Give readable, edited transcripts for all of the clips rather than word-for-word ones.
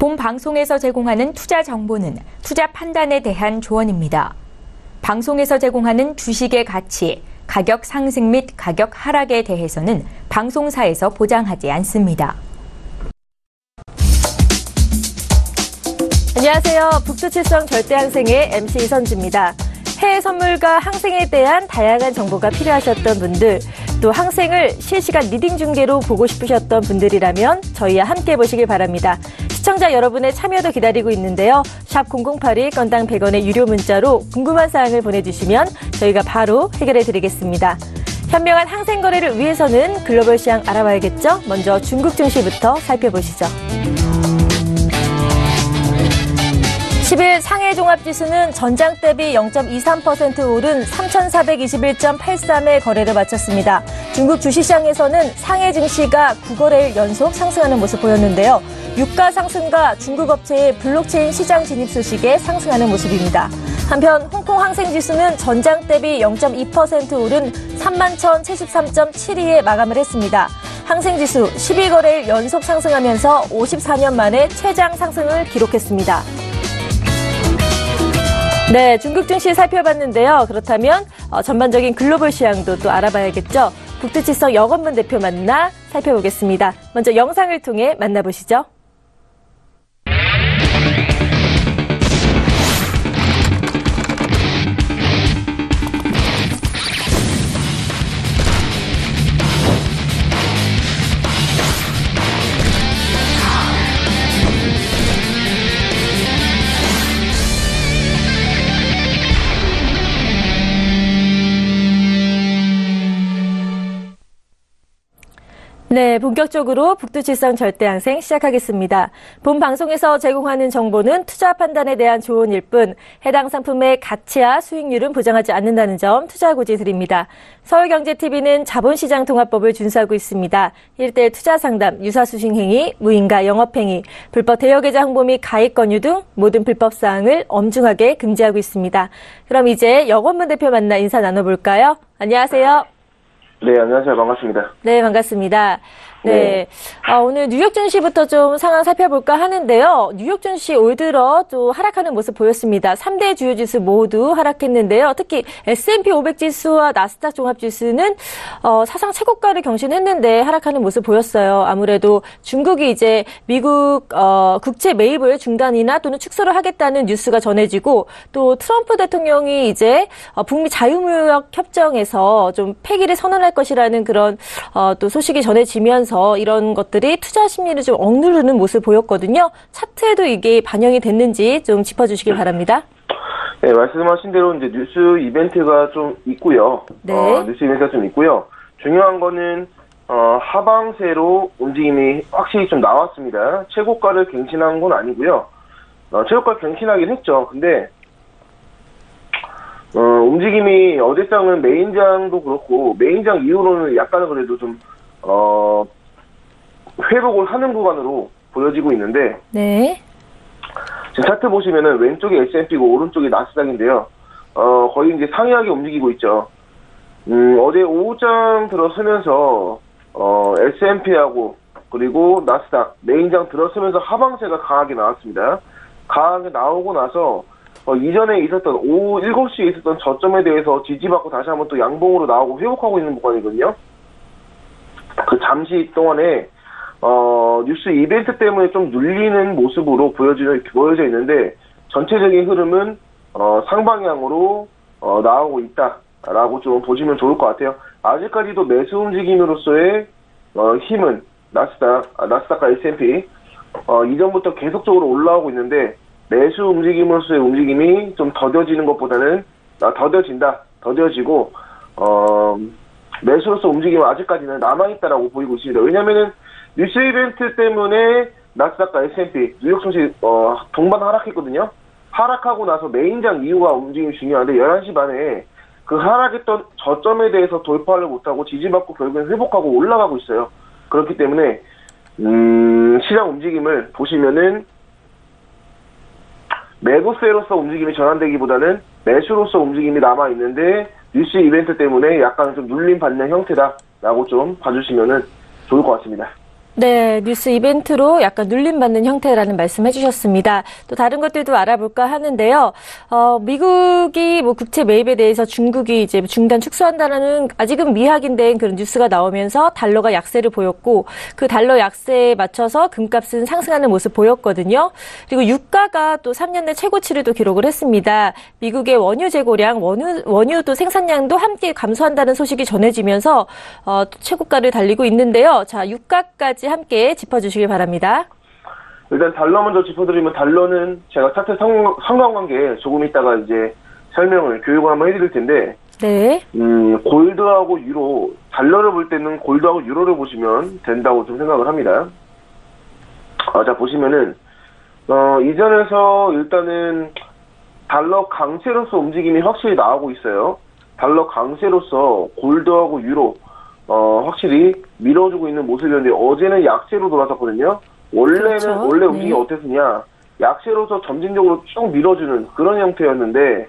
본 방송에서 제공하는 투자 정보는 투자 판단에 대한 조언입니다. 방송에서 제공하는 주식의 가치, 가격 상승 및 가격 하락에 대해서는 방송사에서 보장하지 않습니다. 안녕하세요. 북두칠성 절대항생의 MC 이선주입니다. 해외 선물과 항생에 대한 다양한 정보가 필요하셨던 분들, 또 항생을 실시간 리딩 중계로 보고 싶으셨던 분들이라면 저희와 함께 보시길 바랍니다. 시청자 여러분의 참여도 기다리고 있는데요. 샵 0082 건당 100원의 유료 문자로 궁금한 사항을 보내주시면 저희가 바로 해결해드리겠습니다. 현명한 항생 거래를 위해서는 글로벌 시장 알아봐야겠죠? 먼저 중국 증시부터 살펴보시죠. 10일 상해 종합지수는 전장 대비 0.23% 오른 3,421.83의 거래를 마쳤습니다. 중국 주식시장에서는 상해 증시가 9거래일 연속 상승하는 모습 보였는데요. 유가 상승과 중국 업체의 블록체인 시장 진입 소식에 상승하는 모습입니다. 한편 홍콩 항생지수는 전장 대비 0.2% 오른 31,073.72에 마감을 했습니다. 항생지수 12거래일 연속 상승하면서 54년 만에 최장 상승을 기록했습니다. 네, 중국 증시 살펴봤는데요. 그렇다면 전반적인 글로벌 시장도 또 알아봐야겠죠. 북두칠성 여건문 대표 만나 살펴보겠습니다. 먼저 영상을 통해 만나보시죠. 네, 본격적으로 북두칠성 절대항생 시작하겠습니다. 본 방송에서 제공하는 정보는 투자 판단에 대한 조언일 뿐 해당 상품의 가치와 수익률은 보장하지 않는다는 점 투자고지 드립니다. 서울경제TV는 자본시장 통합법을 준수하고 있습니다. 1대1 투자 상담, 유사수신행위, 무인가 영업행위, 불법 대여계좌 홍보 및 가입 권유 등 모든 불법 사항을 엄중하게 금지하고 있습니다. 그럼 이제 여건문 대표 만나 인사 나눠볼까요? 안녕하세요. 네, 안녕하세요. 반갑습니다. 네, 반갑습니다. 네. 오늘 뉴욕 증시부터 좀 상황 살펴볼까 하는데요. 뉴욕 증시 올 들어 또 하락하는 모습 보였습니다. 3대 주요 지수 모두 하락했는데요. 특히 S&P 500 지수와 나스닥 종합 지수는 사상 최고가를 경신했는데 하락하는 모습 보였어요. 아무래도 중국이 이제 미국 국채 매입을 중단이나 또는 축소를 하겠다는 뉴스가 전해지고 또 트럼프 대통령이 이제 북미 자유무역 협정에서 좀 폐기를 선언할 것이라는 그런 또 소식이 전해지면서 이런 것들이 투자 심리를 좀 억누르는 모습을 보였거든요. 차트에도 이게 반영이 됐는지 좀 짚어주시길 바랍니다. 네, 말씀하신 대로 이제 뉴스 이벤트가 좀 있고요. 네. 뉴스 이벤트가 좀 있고요. 중요한 거는 하방세로 움직임이 확실히 좀 나왔습니다. 최고가를 갱신한 건 아니고요. 최고가 갱신하긴 했죠. 근데 움직임이 어제장은 메인장도 그렇고 메인장 이후로는 약간은 그래도 좀 회복을 하는 구간으로 보여지고 있는데, 네. 지금 차트 보시면은 왼쪽이 S&P고 오른쪽이 나스닥인데요. 거의 이제 상이하게 움직이고 있죠. 어제 오후장 들어서면서 S&P하고 그리고 나스닥 메인장 들어서면서 하방세가 강하게 나왔습니다. 강하게 나오고 나서 이전에 있었던 오후 7시에 있었던 저점에 대해서 지지받고 다시 한번 또 양봉으로 나오고 회복하고 있는 구간이거든요. 그 잠시 동안에 뉴스 이벤트 때문에 좀 눌리는 모습으로 보여져 있는데 전체적인 흐름은 상방향으로 나오고 있다라고 좀 보시면 좋을 것 같아요. 아직까지도 매수 움직임으로서의 힘은 나스닥과 S&P 이전부터 계속적으로 올라오고 있는데 매수 움직임으로서의 움직임이 좀 더뎌지는 것보다는 더뎌지고 매수로서 움직임은 아직까지는 남아있다라고 보이고 있습니다. 왜냐면은 뉴스 이벤트 때문에 나스닥과 S&P, 뉴욕 증시 동반 하락했거든요. 하락하고 나서 메인장 이후가 움직임이 중요한데 11시 반에 그 하락했던 저점에 대해서 돌파를 못하고 지지받고 결국엔 회복하고 올라가고 있어요. 그렇기 때문에 시장 움직임을 보시면은 매도세로서 움직임이 전환되기보다는 매수로서 움직임이 남아있는데 뉴스 이벤트 때문에 약간 좀 눌림받는 형태다라고 좀 봐주시면 좋을 것 같습니다. 네, 뉴스 이벤트로 약간 눌림받는 형태라는 말씀 해주셨습니다. 또 다른 것들도 알아볼까 하는데요. 미국이 뭐 국채 매입에 대해서 중국이 이제 중단 축소한다는 아직은 미확인된 그런 뉴스가 나오면서 달러가 약세를 보였고 그 달러 약세에 맞춰서 금값은 상승하는 모습 보였거든요. 그리고 유가가 또 3년 내 최고치를 또 기록을 했습니다. 미국의 원유 재고량, 원유 또 생산량도 함께 감소한다는 소식이 전해지면서 또 최고가를 달리고 있는데요. 자, 유가까지 함께 짚어주시길 바랍니다. 일단 달러 먼저 짚어드리면 달러는 제가 차트 상관관계 조금 있다가 이제 교육을 한번 해드릴 텐데 네. 골드하고 유로, 달러를 볼 때는 골드하고 유로를 보시면 된다고 좀 생각을 합니다. 자, 보시면은 이전에서 일단은 달러 강세로서 움직임이 확실히 나오고 있어요. 달러 강세로서 골드하고 유로 확실히 밀어주고 있는 모습이었는데 어제는 약세로 돌아섰거든요. 그렇죠. 원래 움직임이 어땠느냐? 약세로서 점진적으로 쭉 밀어주는 그런 형태였는데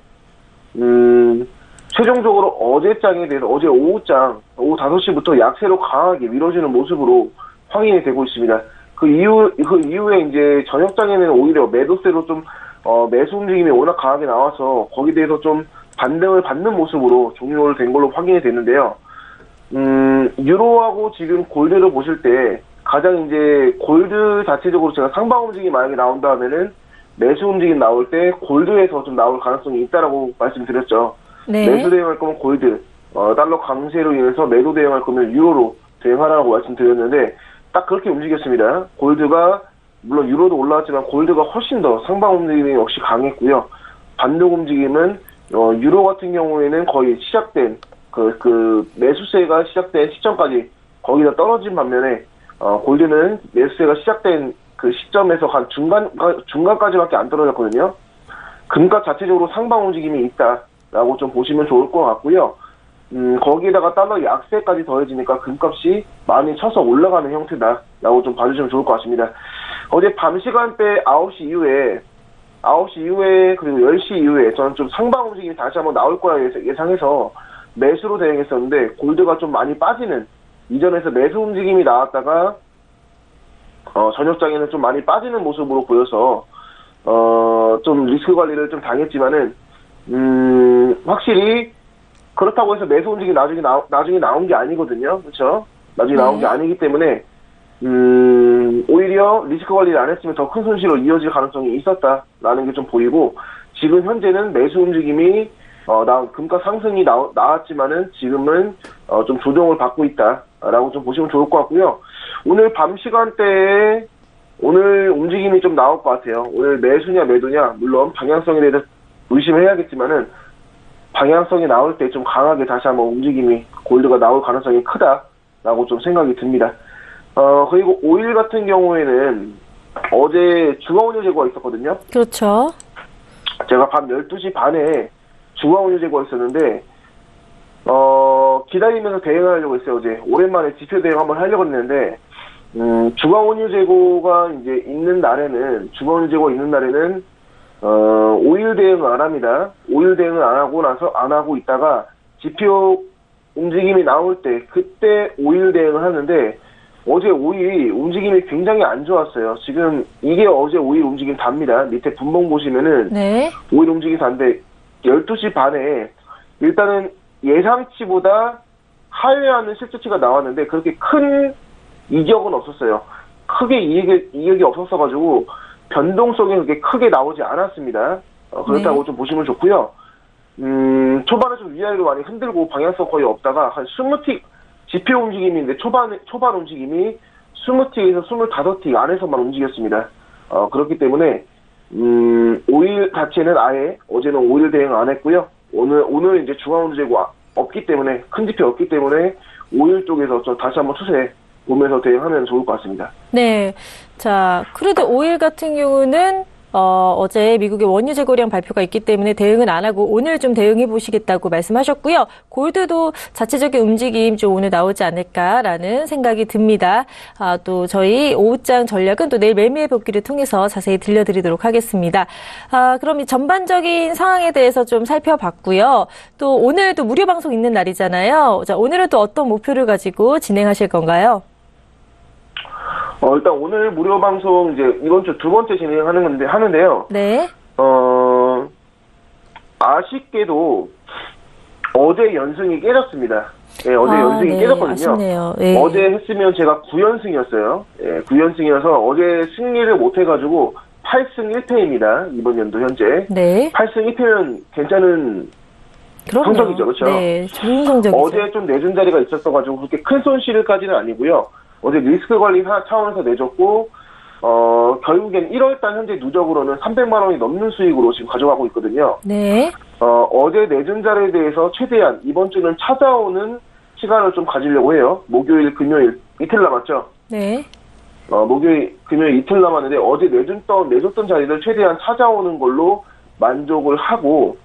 최종적으로 어제장에 대해서 어제 오후 5시부터 약세로 강하게 밀어주는 모습으로 확인이 되고 있습니다. 그 이후에 이제 저녁장에는 오히려 매도세로 좀 매수 움직임이 워낙 강하게 나와서 거기에 대해서 좀 반등을 받는 모습으로 종료를 된 걸로 확인이 됐는데요. 유로하고 지금 골드를 보실 때 가장 이제 골드 자체적으로 제가 상방 움직임이 만약에 나온다 하면은 매수 움직임 나올 때 골드에서 좀 나올 가능성이 있다라고 말씀드렸죠. 네. 매수 대응할 거면 골드, 달러 강세로 인해서 매도 대응할 거면 유로로 대응하라고 말씀드렸는데 딱 그렇게 움직였습니다. 골드가 물론 유로도 올라왔지만 골드가 훨씬 더 상방 움직임이 역시 강했고요. 반등 움직임은 유로 같은 경우에는 거의 시작된 그 매수세가 시작된 시점까지 거기다 떨어진 반면에 골드는 매수세가 시작된 그 시점에서 한 중간까지밖에 안 떨어졌거든요. 금값 자체적으로 상방 움직임이 있다라고 좀 보시면 좋을 것 같고요. 거기에다가 달러 약세까지 더해지니까 금값이 많이 쳐서 올라가는 형태다라고 좀 봐주시면 좋을 것 같습니다. 어제 밤 시간대 9시 이후에 그리고 10시 이후에 저는 좀 상방 움직임이 다시 한번 나올 거라 예상해서 매수로 대응했었는데 골드가 좀 많이 빠지는 이전에서 매수 움직임이 나왔다가 저녁장에는 좀 많이 빠지는 모습으로 보여서 좀 리스크 관리를 좀 당했지만은 확실히 그렇다고 해서 매수 움직임이 나중에 나온 게 아니거든요. 그렇죠? 나중에 나온 게 아니기 때문에 오히려 리스크 관리를 안 했으면 더 큰 손실로 이어질 가능성이 있었다라는 게 좀 보이고 지금 현재는 매수 움직임이 금가 상승이 나왔지만은 지금은 좀 조정을 받고 있다라고 좀 보시면 좋을 것 같고요. 오늘 밤 시간대에 오늘 움직임이 좀 나올 것 같아요. 오늘 매수냐 매도냐 물론 방향성에 대해서 의심해야겠지만은 방향성이 나올 때 좀 강하게 다시 한번 움직임이 골드가 나올 가능성이 크다라고 좀 생각이 듭니다. 그리고 오일 같은 경우에는 어제 중화원유 재고가 있었거든요. 그렇죠. 제가 밤 12시 반에 중화원유 재고가 있었는데 기다리면서 대응하려고 했어요. 어제 오랜만에 지표 대응 한번 하려고 했는데 중화원유 재고가 이제 있는 날에는 오일 대응을 안 합니다. 오일 대응을 안 하고 있다가 지표 움직임이 나올 때 그때 오일 대응을 하는데 어제 오일 움직임이 굉장히 안 좋았어요. 지금 이게 어제 오일 움직임 답니다. 밑에 분봉 보시면은 네. 오일 움직임 단데 12시 반에 일단은 예상치보다 하회하는 실제치가 나왔는데 그렇게 큰 이격은 없었어요. 크게 이격이 없었어가지고 변동성이 그렇게 크게 나오지 않았습니다. 그렇다고 좀 보시면 좋고요. 초반에 좀 위아래로 많이 흔들고 방향성 거의 없다가 한 20틱 지표 움직임인데 초반 움직임이 20틱에서 25틱 안에서만 움직였습니다. 그렇기 때문에 오일 자체는 아예 어제는 오일 대응 안 했고요. 오늘 이제 중앙원유 재고 없기 때문에 큰 지표 없기 때문에 오일 쪽에서 다시 한번 추세 보면서 대응하면 좋을 것 같습니다. 네. 자, 크루드 오일 같은 경우는 어제 미국의 원유 재고량 발표가 있기 때문에 대응은 안 하고 오늘 좀 대응해 보시겠다고 말씀하셨고요. 골드도 자체적인 움직임 좀 오늘 나오지 않을까라는 생각이 듭니다. 또 저희 오후장 전략은 또 내일 매매해 복귀를 통해서 자세히 들려드리도록 하겠습니다. 그럼 이 전반적인 상황에 대해서 좀 살펴봤고요. 또 오늘도 무료 방송 있는 날이잖아요. 자, 오늘은 또 어떤 목표를 가지고 진행하실 건가요? 일단 오늘 무료 방송 이제 이번 주 두 번째 하는데요. 네. 아쉽게도 어제 연승이 깨졌습니다. 예, 어제 연승이 네, 깨졌거든요. 아쉽네요. 네. 어제 했으면 제가 9연승이었어요. 예, 9연승이어서 어제 승리를 못 해가지고 8승 1패입니다. 이번 연도 현재. 네. 8승 1패는 괜찮은 그럼요. 성적이죠, 그렇죠? 네, 좋은 성적이죠. 어제 좀 내준 자리가 있었어가지고 그렇게 큰 손실까지는 아니고요. 어제 리스크 관리 차원에서 내줬고 결국엔 1월달 현재 누적으로는 300만 원이 넘는 수익으로 지금 가져가고 있거든요. 네. 어제 내준 자리에 대해서 최대한 이번 주는 찾아오는 시간을 좀 가지려고 해요. 목요일, 금요일 이틀 남았죠. 네. 목요일, 금요일 이틀 남았는데 어제 내줬던 자리를 최대한 찾아오는 걸로 만족을 하고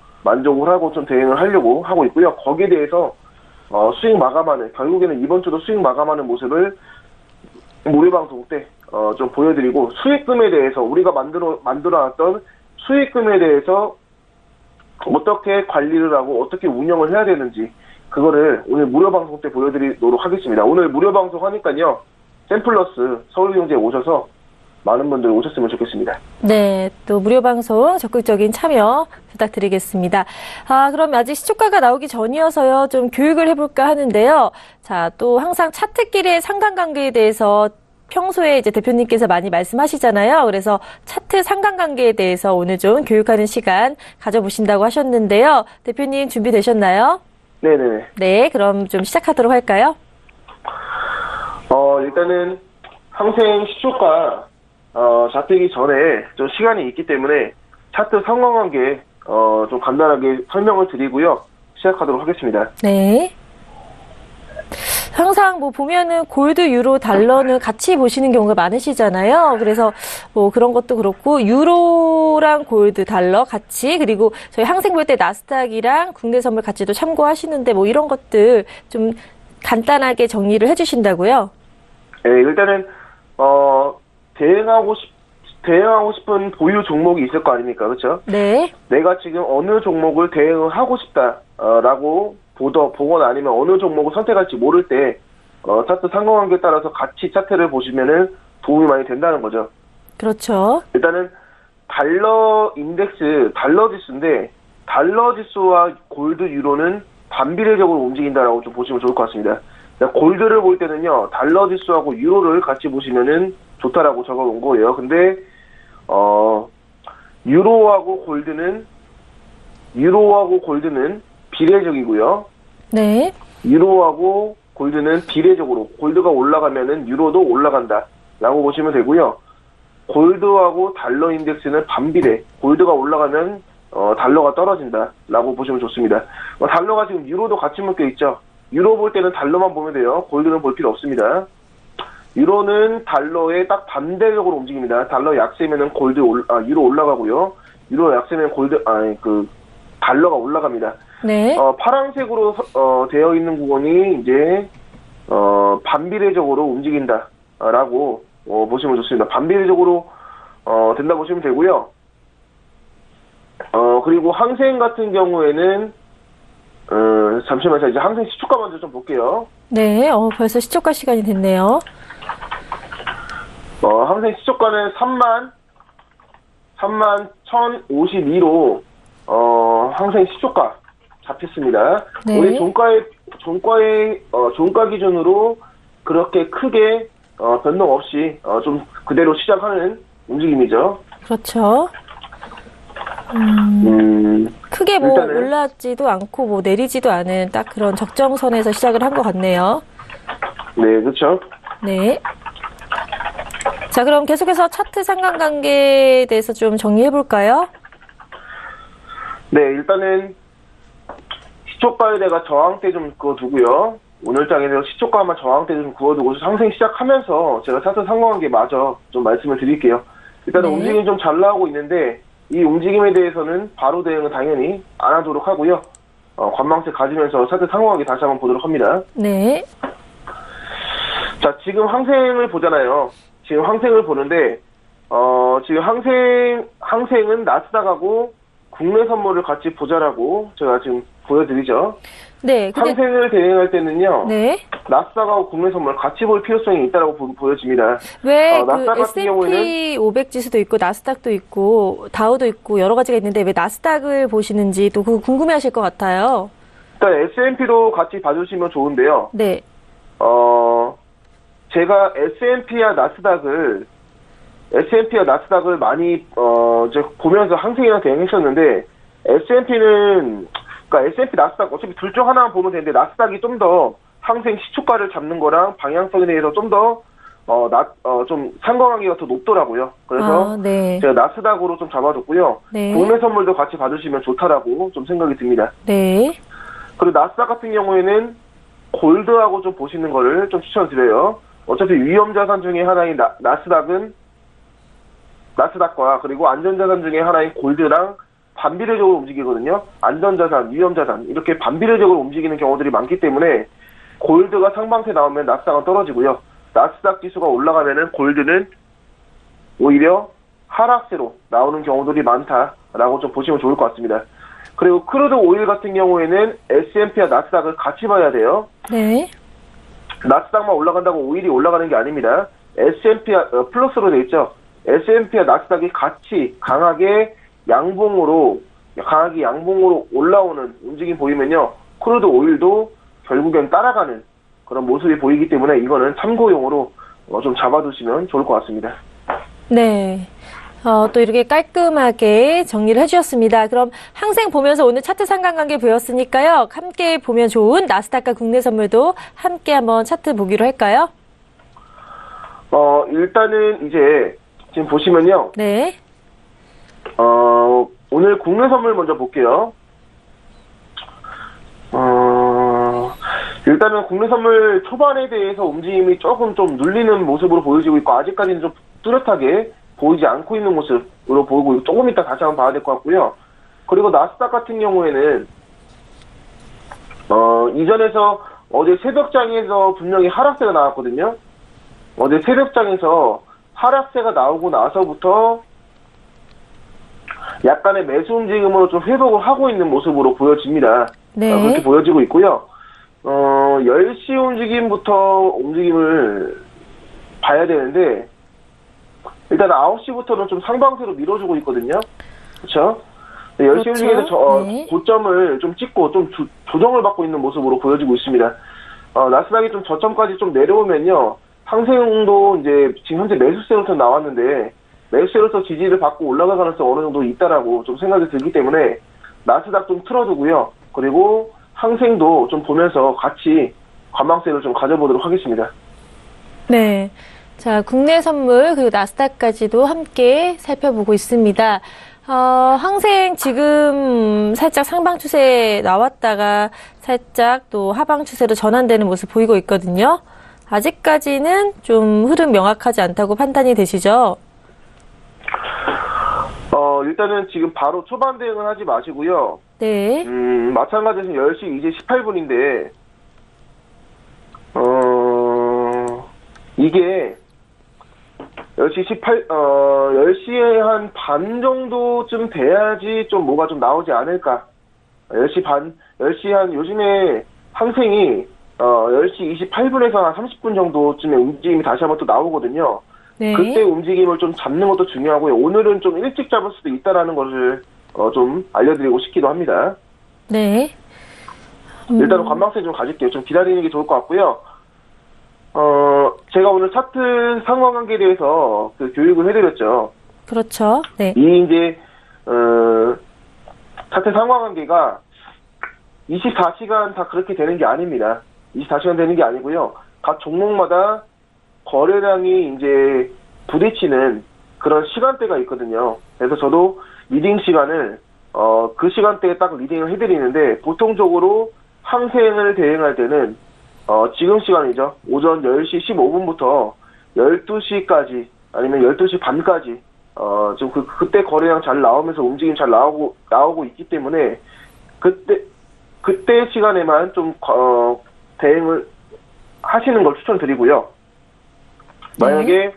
좀 대응을 하려고 하고 있고요. 거기에 대해서 수익 마감하는, 결국에는 이번 주도 수익 마감하는 모습을 무료 방송 때 좀 보여드리고, 수익금에 대해서 우리가 만들어놨던 수익금에 대해서 어떻게 관리를 하고 어떻게 운영을 해야 되는지 그거를 오늘 무료 방송 때 보여드리도록 하겠습니다. 오늘 무료 방송 하니까요, 샘플러스 서울경제에 오셔서 많은 분들 오셨으면 좋겠습니다. 네, 또 무료 방송 적극적인 참여 부탁드리겠습니다. 그럼 아직 시초가가 나오기 전이어서요, 좀 교육을 해볼까 하는데요. 자, 또 항상 차트끼리의 상관관계에 대해서 평소에 이제 대표님께서 많이 말씀하시잖아요. 그래서 차트 상관관계에 대해서 오늘 좀 교육하는 시간 가져보신다고 하셨는데요. 대표님 준비되셨나요? 네네. 네, 그럼 좀 시작하도록 할까요? 일단은 항생 시초가 잡히기 전에 좀 시간이 있기 때문에 차트 상관관계 좀 간단하게 설명을 드리고요. 시작하도록 하겠습니다. 네. 항상 뭐 보면은 골드, 유로, 달러는 같이 보시는 경우가 많으시잖아요. 그래서 뭐 그런 것도 그렇고 유로랑 골드, 달러 같이, 그리고 저희 항생 볼 때 나스닥이랑 국내 선물 같이도 참고하시는데 뭐 이런 것들 좀 간단하게 정리를 해주신다고요? 네, 일단은 대응하고 싶은 보유 종목이 있을 거 아닙니까, 그렇죠? 네. 내가 지금 어느 종목을 대응을 하고 싶다라고 보거나 아니면 어느 종목을 선택할지 모를 때 차트 상관관계에 따라서 같이 차트를 보시면은 도움이 많이 된다는 거죠. 그렇죠. 일단은 달러 인덱스, 달러 지수인데 달러 지수와 골드, 유로는 반비례적으로 움직인다라고 좀 보시면 좋을 것 같습니다. 골드를 볼 때는요, 달러 지수하고 유로를 같이 보시면은 좋다라고 적어 놓은 거예요. 근데 유로하고 골드는 비례적이고요. 네. 유로하고 골드는 비례적으로, 골드가 올라가면은 유로도 올라간다라고 보시면 되고요. 골드하고 달러 인덱스는 반비례, 골드가 올라가면 달러가 떨어진다라고 보시면 좋습니다. 달러가 지금 유로도 같이 묶여 있죠. 유로 볼 때는 달러만 보면 돼요. 골드는 볼 필요 없습니다. 유로는 달러에 딱 반대적으로 움직입니다. 달러 약세면은 유로 올라가고요. 유로 약세면 달러가 올라갑니다. 네. 파란색으로 되어 있는 구간이 이제 반비례적으로 움직인다라고 보시면 좋습니다. 반비례적으로 된다 보시면 되고요. 그리고 항생 같은 경우에는 잠시만요. 이제 항생 시초가 먼저 좀 볼게요. 네. 벌써 시초가 시간이 됐네요. 항생 시초가는 31,052로 항생 시초가 잡혔습니다. 네. 우리 종가 기준으로 그렇게 크게 변동 없이 좀 그대로 시작하는 움직임이죠. 그렇죠. 크게 뭐 일단은 올랐지도 않고 뭐 내리지도 않은 딱 그런 적정선에서 시작을 한 것 같네요. 네, 그렇죠. 네. 자, 그럼 계속해서 차트 상관관계에 대해서 좀 정리해 볼까요? 네, 일단은 시초가에다가 저항대 좀 그어두고요. 오늘 장에서 시초가만 저항대 좀 그어두고 상승 시작하면서 제가 차트 상관관계 마저 좀 말씀을 드릴게요. 일단은 네. 움직임이 좀 잘 나오고 있는데 이 움직임에 대해서는 바로 대응은 당연히 안 하도록 하고요. 관망세 가지면서 차트 상관관계 다시 한번 보도록 합니다. 네. 자, 지금 항생을 보잖아요. 지금 항생을 보는데 지금 항생은 나스닥하고 국내 선물을 같이 보자라고 제가 지금 보여드리죠. 네. 상생을 대행할 때는요. 네. 나스닥하고 국내 선물 같이 볼 필요성이 있다고 보여집니다. 왜 그 나스닥 같은 S&P 경우에는 500 지수도 있고 나스닥도 있고 다우도 있고 여러 가지가 있는데 왜 나스닥을 보시는지 또 그거 궁금해하실 것 같아요. 일단 S&P도 같이 봐주시면 좋은데요. 네. 제가 S&P와 나스닥을 많이 이제 보면서 항생이랑 대응했었는데 S&P는 그러니까 S&P, 나스닥 어차피 둘 중 하나만 보면 되는데 나스닥이 좀 더 항생 시초가를 잡는 거랑 방향성에 대해서 좀 더 좀 상관관계가 더 높더라고요. 그래서 네. 제가 나스닥으로 좀 잡아줬고요. 네. 국내 선물도 같이 받으시면 좋다라고 좀 생각이 듭니다. 네. 그리고 나스닥 같은 경우에는 골드하고 좀 보시는 거를 좀 추천드려요. 어차피 위험자산 중에 하나인 나스닥과 그리고 안전자산 중에 하나인 골드랑 반비례적으로 움직이거든요. 안전자산, 위험자산 이렇게 반비례적으로 움직이는 경우들이 많기 때문에 골드가 상방세 나오면 나스닥은 떨어지고요. 나스닥 지수가 올라가면은 골드는 오히려 하락세로 나오는 경우들이 많다라고 좀 보시면 좋을 것 같습니다. 그리고 크루드 오일 같은 경우에는 S&P와 나스닥을 같이 봐야 돼요. 네. 나스닥만 올라간다고 오일이 올라가는 게 아닙니다. S&P와 플러스로 돼 있죠. S&P와 나스닥이 같이 강하게 양봉으로 올라오는 움직임 보이면요. 크루드 오일도 결국엔 따라가는 그런 모습이 보이기 때문에 이거는 참고용으로 좀 잡아두시면 좋을 것 같습니다. 네. 또 이렇게 깔끔하게 정리를 해주셨습니다. 그럼 항생 보면서 오늘 차트 상관관계 보였으니까요. 함께 보면 좋은 나스닥과 국내 선물도 함께 한번 차트 보기로 할까요? 일단은 이제 지금 보시면요. 네. 오늘 국내 선물 먼저 볼게요. 일단은 국내 선물 초반에 대해서 움직임이 조금 좀 눌리는 모습으로 보여지고 있고 아직까지는 좀 뚜렷하게 보이지 않고 있는 모습으로 보이고 조금 이따 다시 한번 봐야 될 것 같고요. 그리고 나스닥 같은 경우에는 이전에서 어제 새벽장에서 분명히 하락세가 나왔거든요. 어제 새벽장에서 하락세가 나오고 나서부터 약간의 매수 움직임으로 좀 회복을 하고 있는 모습으로 보여집니다. 네. 그렇게 보여지고 있고요. 10시 움직임을 봐야 되는데 일단 9시부터는 좀 상방세로 밀어주고 있거든요. 그렇죠? 10시 움직임에서 네. 고점을 좀 찍고 좀 조정을 받고 있는 모습으로 보여지고 있습니다. 나스닥이 좀 저점까지 좀 내려오면요. 상승도 이제 지금 현재 매수세로서 나왔는데 매수세로서 지지를 받고 올라갈 가능성이 어느 정도 있다라고 좀 생각이 들기 때문에 나스닥 좀 틀어두고요. 그리고 항생도 좀 보면서 같이 관망세를 좀 가져보도록 하겠습니다. 네. 자, 국내 선물 그리고 나스닥까지도 함께 살펴보고 있습니다. 항생 지금 살짝 상방 추세 나왔다가 살짝 또 하방 추세로 전환되는 모습 보이고 있거든요. 아직까지는 좀 흐름 명확하지 않다고 판단이 되시죠? 일단은 지금 바로 초반 대응은 하지 마시고요. 네. 마찬가지로 10시 이제 18분인데, 이게 10시에 한 반 정도쯤 돼야지 좀 뭐가 좀 나오지 않을까. 10시 한 요즘에 항생이 10시 28분에서 한 30분 정도쯤에 움직임이 다시 한번 또 나오거든요. 네. 그때 움직임을 좀 잡는 것도 중요하고요. 오늘은 좀 일찍 잡을 수도 있다라는 것을 좀 알려드리고 싶기도 합니다. 네. 일단은 관망세 좀 가질게요. 좀 기다리는 게 좋을 것 같고요. 제가 오늘 차트 상관관계에 대해서 그 교육을 해드렸죠. 그렇죠. 네. 이제 차트 상관관계가 24시간 다 그렇게 되는 게 아닙니다. 24시간 되는 게 아니고요. 각 종목마다 거래량이 이제 부딪히는 그런 시간대가 있거든요. 그래서 저도 리딩 시간을 그 시간대에 딱 리딩을 해드리는데 보통적으로 항생을 대응할 때는 지금 시간이죠. 오전 10시 15분부터 12시까지 아니면 12시 반까지 좀 그때 거래량 잘 나오면서 움직임 잘 나오고 있기 때문에 그때 시간에만 좀 대응을 하시는 걸 추천드리고요. 만약에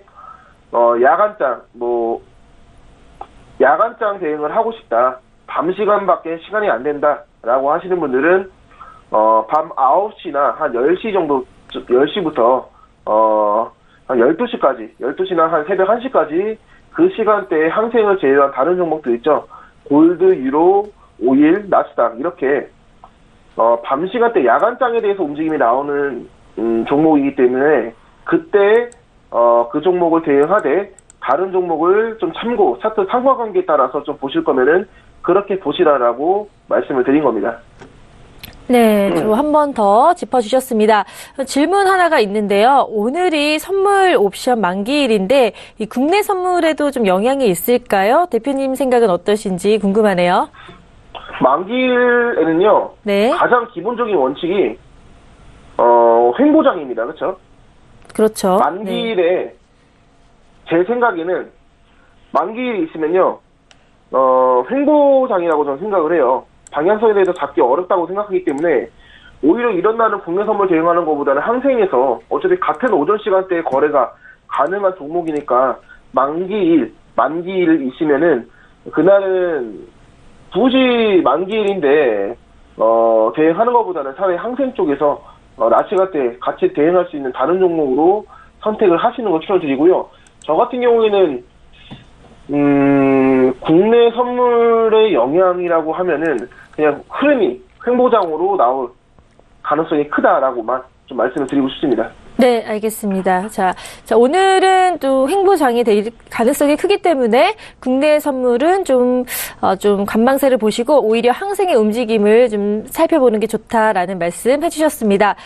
야간장 대응을 하고 싶다. 밤 시간밖에 시간이 안 된다라고 하시는 분들은 밤 9시나 한 10시 정도, 10시부터 한 12시까지, 12시나 한 새벽 1시까지 그 시간대에 항생을 제외한 다른 종목들 있죠. 골드, 유로, 오일, 나스닥 이렇게 밤 시간대 야간장에 대해서 움직임이 나오는 종목이기 때문에 그때 그 종목을 대응하되 다른 종목을 좀 차트 상관관계에 따라서 좀 보실 거면은 그렇게 보시라라고 말씀을 드린 겁니다. 네, 좀 한 번 더 짚어주셨습니다. 질문 하나가 있는데요. 오늘이 선물 옵션 만기일인데 이 국내 선물에도 좀 영향이 있을까요? 대표님 생각은 어떠신지 궁금하네요. 만기일에는요. 네. 가장 기본적인 원칙이 횡보장입니다. 그렇죠? 그렇죠. 만기일에 네. 제 생각에는 만기일이 있으면요. 횡보장이라고 저는 생각을 해요. 방향성에 대해서 잡기 어렵다고 생각하기 때문에 오히려 이런 날은 국내 선물 대응하는 것보다는 항생에서 어차피 같은 오전 시간대에 거래가 가능한 종목이니까 만기일 있으면은 그날은 굳이 만기일인데 대응하는 것보다는 차라리 항생 쪽에서 낮 시간대에 같이 대응할 수 있는 다른 종목으로 선택을 하시는 걸 추천드리고요. 저 같은 경우에는 국내 선물의 영향이라고 하면은 그냥 흐름이 횡보장으로 나올 가능성이 크다라고만 좀 말씀을 드리고 싶습니다. 네, 알겠습니다. 자, 오늘은 또 횡보장이 될 가능성이 크기 때문에 국내 선물은 좀 관망세를 보시고 오히려 항생의 움직임을 좀 살펴보는 게 좋다라는 말씀 해주셨습니다.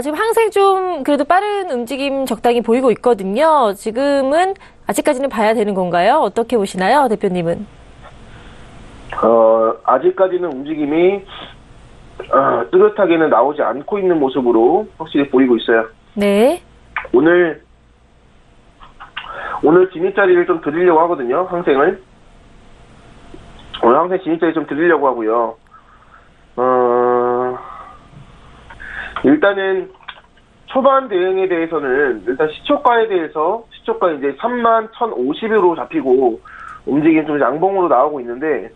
지금 항생 좀 그래도 빠른 움직임 적당히 보이고 있거든요. 지금은 아직까지는 봐야 되는 건가요? 어떻게 보시나요, 대표님은? 아직까지는 움직임이 뚜렷하게는 나오지 않고 있는 모습으로 확실히 보이고 있어요. 네. 오늘 진입자리를 좀 드리려고 하거든요. 항생을. 오늘 항생 진입자리 좀 드리려고 하고요. 일단은 초반 대응에 대해서는 일단 시초가에 대해서 시초가 이제 31,050으로 잡히고 움직임 좀 양봉으로 나오고 있는데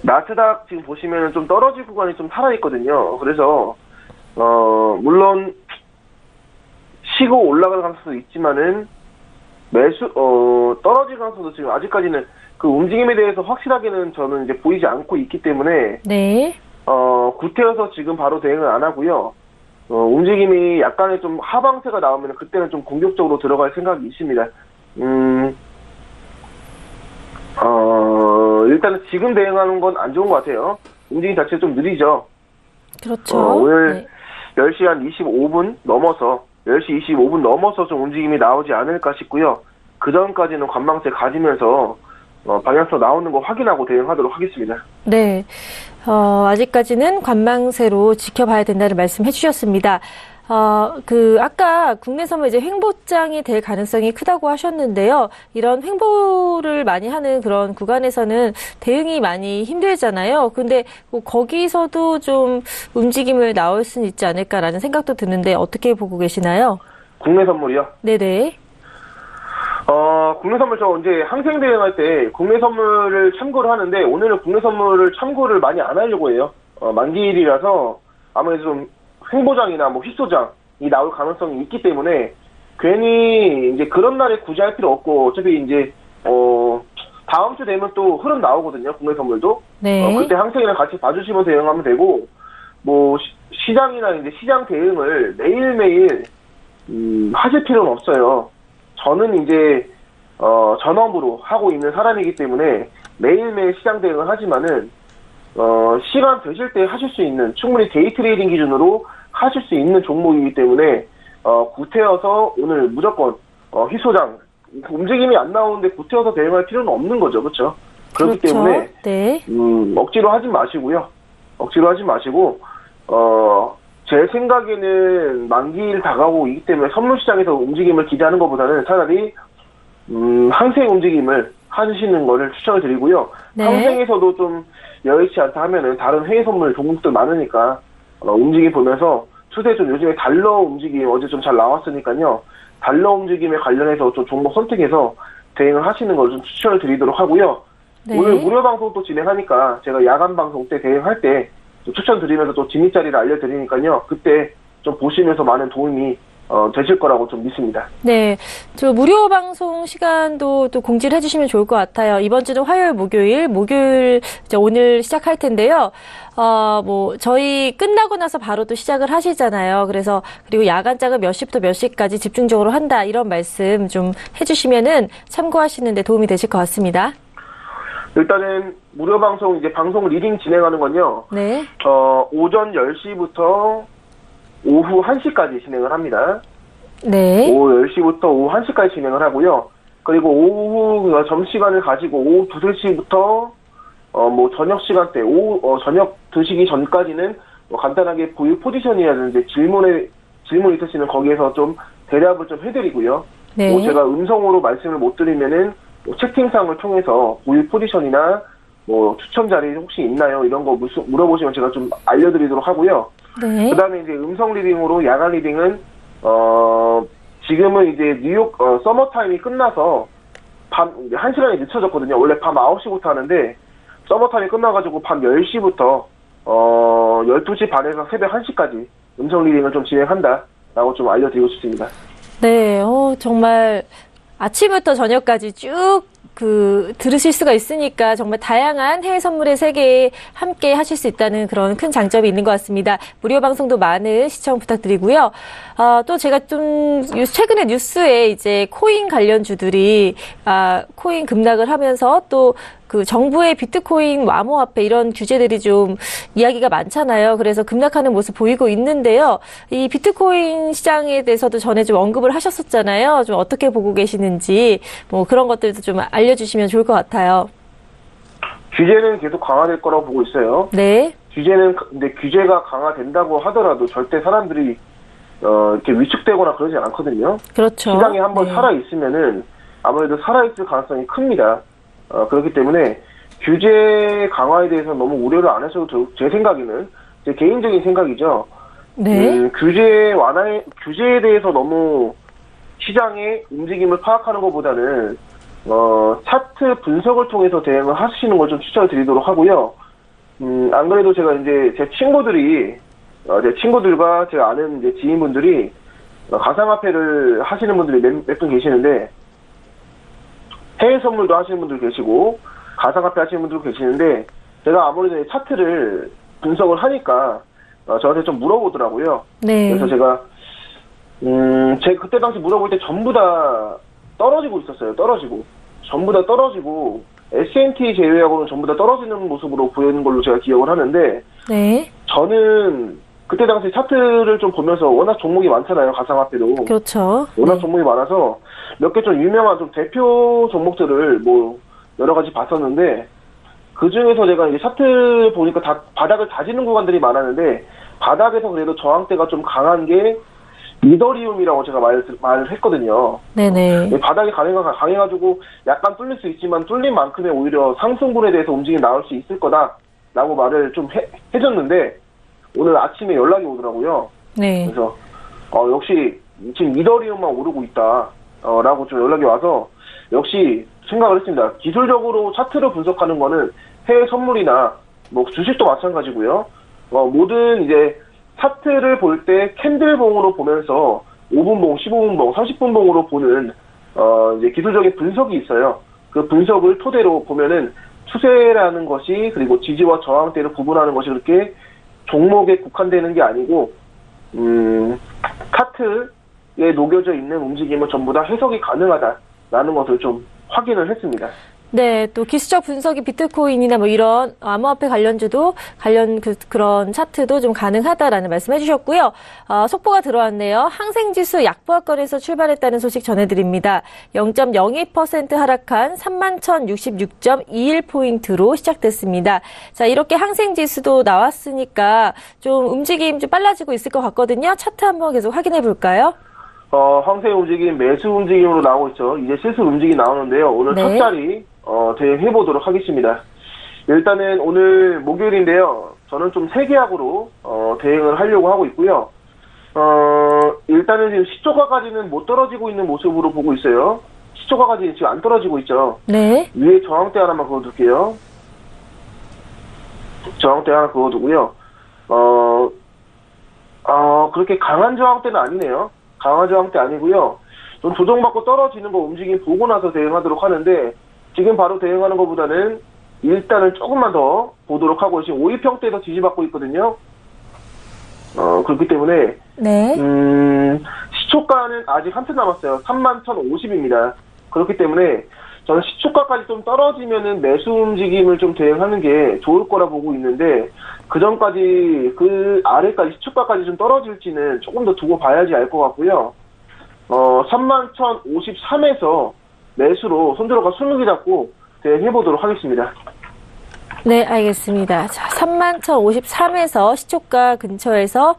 나스닥 지금 보시면은 좀 떨어질 구간이 좀 살아있거든요. 그래서 물론 쉬고 올라갈 가능성도 있지만은 떨어질 가능성도 지금 아직까지는 그 움직임에 대해서 확실하게는 저는 이제 보이지 않고 있기 때문에 네. 구태여서 지금 바로 대응을 안 하고요. 움직임이 약간의 좀 하방세가 나오면 그때는 좀 공격적으로 들어갈 생각이 있습니다. 일단은 지금 대응하는 건 안 좋은 것 같아요. 움직임 자체가 좀 느리죠. 그렇죠. 오늘 네. 10시 한 25분 넘어서 10시 25분 넘어서 좀 움직임이 나오지 않을까 싶고요. 그 전까지는 관망세 가지면서 방향성 나오는 거 확인하고 대응하도록 하겠습니다. 네. 아직까지는 관망세로 지켜봐야 된다는 말씀 해주셨습니다. 아까 국내 선물 이제 횡보장이 될 가능성이 크다고 하셨는데요. 이런 횡보를 많이 하는 그런 구간에서는 대응이 많이 힘들잖아요. 근데 거기서도 좀 움직임을 나올 수는 있지 않을까라는 생각도 드는데 어떻게 보고 계시나요? 국내 선물이요? 네네. 국내 선물 저 이제 항생 대응할 때 국내 선물을 참고를 하는데 오늘은 국내 선물을 참고를 많이 안 하려고 해요. 만기일이라서 아무래도 좀 횡보장이나 뭐 휘소장이 나올 가능성이 있기 때문에 괜히 이제 그런 날에 굳이 할 필요 없고 어차피 이제 다음 주 되면 또 흐름 나오거든요. 국내 선물도. 네. 그때 항생이랑 같이 봐주시면 대응하면 되고 뭐 시장이나 이제 시장 대응을 매일매일 하실 필요는 없어요. 저는 이제 전업으로 하고 있는 사람이기 때문에 매일매일 시장 대응을 하지만은 시간 되실 때 하실 수 있는 충분히 데이 트레이딩 기준으로 하실 수 있는 종목이기 때문에 구태여서 오늘 무조건 휘소장 움직임이 안 나오는데 구태여서 대응할 필요는 없는 거죠, 그렇죠? 그렇기 그렇죠. 때문에 네. 억지로 하지 마시고요. 억지로 하지 마시고 제 생각에는 만기일 다가오고 있기 때문에 선물시장에서 움직임을 기대하는 것보다는 차라리 항생 움직임을 하시는 거를 추천을 드리고요. 네. 항생에서도 좀 여의치 않다 하면은 다른 해외 선물 종목들 많으니까 움직임 보면서 추세 좀 요즘에 달러 움직임 어제 좀 잘 나왔으니까요. 달러 움직임에 관련해서 좀 종목 선택해서 대응을 하시는 걸 좀 추천을 드리도록 하고요. 네. 오늘 무료 방송 또 진행하니까 제가 야간 방송 때 대행할 때 추천드리면서 또 진입 자리를 알려드리니까요. 그때 좀 보시면서 많은 도움이 되실 거라고 좀 믿습니다. 네, 저 무료 방송 시간도 또 공지를 해주시면 좋을 것 같아요. 이번 주는 화요일, 목요일 이제 오늘 시작할 텐데요. 저희 끝나고 나서 바로 또 시작을 하시잖아요. 그리고 야간짝은 몇 시부터 몇 시까지 집중적으로 한다, 이런 말씀 좀 해주시면은 참고하시는데 도움이 되실 것 같습니다. 일단은 무료 방송, 이제 방송 리딩 진행하는 건요. 네. 오전 10시부터 오후 1시까지 진행을 합니다. 네. 오후 10시부터 오후 1시까지 진행을 하고요. 그리고 오후 점심시간을 가지고 오후 2, 3시부터 저녁 시간대, 저녁 드시기 전까지는 간단하게 보유 포지션이라든지 질문이 있으시면 거기에서 좀 대답을 좀 해드리고요. 네. 제가 음성으로 말씀을 못 드리면은 채팅창을 통해서 보유 포지션이나 추천 자리 혹시 있나요? 이런 거 물어보시면 제가 좀 알려드리도록 하고요. 네. 그 다음에 이제 음성 리딩으로 야간 리딩은, 지금은 이제 뉴욕, 서머타임이 끝나서 밤, 1시간이 늦춰졌거든요. 원래 밤 9시부터 하는데, 서머타임이 끝나가지고 밤 10시부터, 12시 반에서 새벽 1시까지 음성 리딩을 좀 진행한다라고 좀 알려드리고 싶습니다. 네, 정말 아침부터 저녁까지 쭉 들으실 수가 있으니까 정말 다양한 해외 선물의 세계에 함께 하실 수 있다는 그런 큰 장점이 있는 것 같습니다. 무료 방송도 많은 시청 부탁드리고요. 또 제가 좀 최근에 뉴스에 이제 코인 관련주들이 코인 급락을 하면서 또 정부의 비트코인 암호화폐 이런 규제들이 좀 이야기가 많잖아요. 그래서 급락하는 모습 보이고 있는데요. 이 비트코인 시장에 대해서도 전에 좀 언급을 하셨었잖아요. 좀 어떻게 보고 계시는지 그런 것들도 좀 알려주시면 좋을 것 같아요. 규제는 계속 강화될 거라고 보고 있어요. 네. 근데 규제가 강화된다고 하더라도 절대 사람들이 이렇게 위축되거나 그러지 않거든요. 그렇죠. 시장이 한번 네. 살아있으면은 아무래도 살아있을 가능성이 큽니다. 그렇기 때문에 규제 강화에 대해서 너무 우려를 안 하셔도 제 생각에는 제 개인적인 생각이죠. 네. 규제에 대해서 너무 시장의 움직임을 파악하는 것보다는 차트 분석을 통해서 대응을 하시는 걸 좀 추천을 드리도록 하고요. 안 그래도 제가 이제 제 친구들과 제가 아는 이제 지인분들이 가상화폐를 하시는 분들이 몇 분 계시는데, 해외 선물도 하시는 분들 계시고 가상화폐 하시는 분들도 계시는데, 제가 아무래도 차트를 분석을 하니까 저한테 좀 물어보더라고요. 네. 그래서 제가 그때 당시 물어볼 때 전부 다 떨어지고 있었어요. 전부 다 떨어지고 S&T 제외하고는 전부 다 떨어지는 모습으로 보이는 걸로 제가 기억을 하는데, 네. 저는 그때 당시 차트를 좀 보면서 워낙 종목이 많잖아요. 가상화폐도. 그렇죠. 워낙 네. 종목이 많아서 몇 개 좀 유명한 좀 대표 종목들을 여러 가지 봤었는데, 그 중에서 제가 이제 차트 보니까 다 바닥을 다지는 구간들이 많았는데, 바닥에서 그래도 저항대가 좀 강한 게 이더리움이라고 제가 말을 했거든요. 네네. 바닥이 강해가지고 약간 뚫릴 수 있지만 뚫린 만큼의 오히려 상승분에 대해서 움직임이 나올 수 있을 거다라고 말을 좀 해줬는데, 오늘 아침에 연락이 오더라고요. 네. 그래서 역시 지금 이더리움만 오르고 있다 라고 좀 연락이 와서 역시 생각을 했습니다. 기술적으로 차트를 분석하는 거는 해외 선물이나 주식도 마찬가지고요. 모든 이제 차트를 볼 때 캔들봉으로 보면서 5분봉, 15분봉, 30분봉으로 보는 이제 기술적인 분석이 있어요. 그 분석을 토대로 보면은 추세라는 것이, 그리고 지지와 저항대를 구분하는 것이 그렇게 종목에 국한되는 게 아니고, 차트에 녹여져 있는 움직임은 전부 다 해석이 가능하다라는 것을 좀 확인을 했습니다. 네, 또 기술적 분석이 비트코인이나 이런 암호화폐 관련주도 그런 차트도 좀 가능하다라는 말씀 해주셨고요. 속보가 들어왔네요. 항생지수 약보합권에서 출발했다는 소식 전해드립니다. 0.02% 하락한 31,066.21포인트로 시작됐습니다. 자, 이렇게 항생지수도 나왔으니까 좀 움직임 좀 빨라지고 있을 것 같거든요. 차트 한번 계속 확인해 볼까요? 항생 움직임, 매수 움직임으로 나오고 있죠. 이제 슬슬 움직임이 나오는데요. 오늘 네. 첫 자리 대응해보도록 하겠습니다. 일단은 오늘 목요일인데요. 저는 좀 세계학으로 대응을 하려고 하고 있고요. 일단은 지금 시초가까지는 못 떨어지고 있는 모습으로 보고 있어요. 시초가까지 지금 안 떨어지고 있죠. 네. 위에 저항대 하나만 그어둘게요. 저항대 하나 그어두고요. 그렇게 강한 저항대는 아니네요. 강한 저항대 아니고요. 좀 조정받고 떨어지는 거 움직임 보고 나서 대응하도록 하는데, 지금 바로 대응하는 것보다는 일단은 조금만 더 보도록 하고, 지금 5일평대에서 지지받고 있거든요. 그렇기 때문에, 네. 시초가는 아직 한참 남았어요. 31,050입니다. 그렇기 때문에, 저는 시초가까지 좀 떨어지면은 매수 움직임을 좀 대응하는 게 좋을 거라 보고 있는데, 그 전까지, 그 아래까지 시초가까지 좀 떨어질지는 조금 더 두고 봐야지 알 것 같고요. 31,053에서 매수로 손들어가 20개 잡고 대응해보도록 하겠습니다. 네, 알겠습니다. 자, 31,053에서 시초가 근처에서